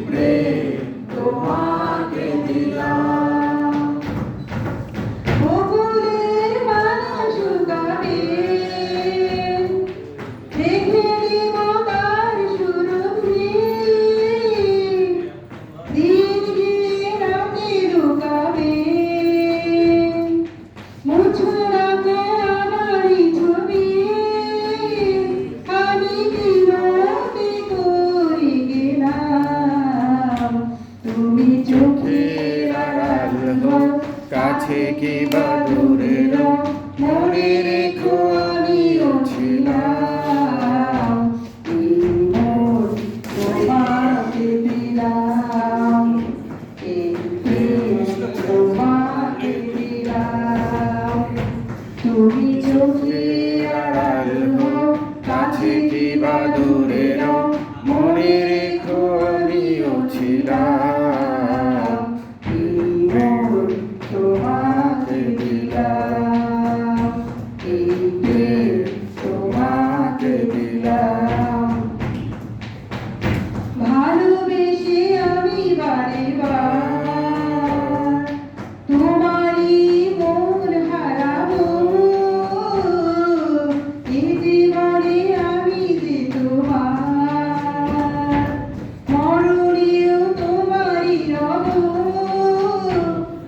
প্রেম তোমাকে দিলাম। বকুলের মালা শুকাবে, রেখে দিব তার সুরভি। দিন গিয়ে রাতে লুকাবে, মুছো রাখো আমারই ছবি। আমি বিরতি করে গেলাম, তুমি চোখের আড়াল হও, কাছে কি বা দূরে রও, মনে রেখো আমিও ছিলাম। এই মন তোমাকে দিলাম, এই প্রেম তোমাকে দিলাম। তুমি চোখের আড়াল হও, কাছে কি বা দূরে রও, মনে রেখো আমিও ছিলাম। এই মন তোমাকে দিলাম, এই প্রেম তোমাকে দিলাম। ভালোবেসে আমি বারে বার তোমারই মন হারাবো। এই জীবনে আমি যে তোমার, মরণেও তোমারই রব।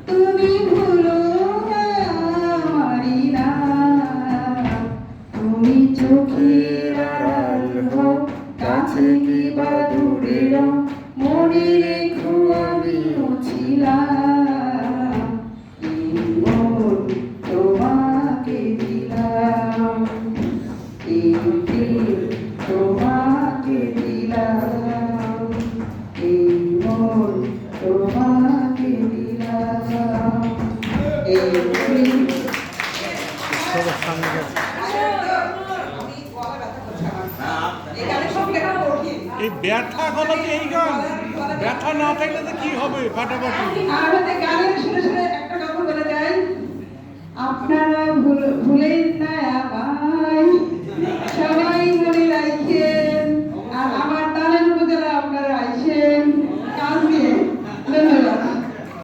তুমি ভুলো না আমারই নাম, তুমি চোখের আড়াল হও, কাছে কি বা দূরে রও, মনে রেখো আমিও ছিলাম। এই মন তোমাকে দিলাম, এই প্রেম তোমাকে দিলাম। এই মন তোমাকে দিলাম, এই প্রেম। এই ব্যথা গলাতে এই গান, ব্যথা না থাকলে তো কি হবে ফাটাফাটি। আর গানের সুরে সুরে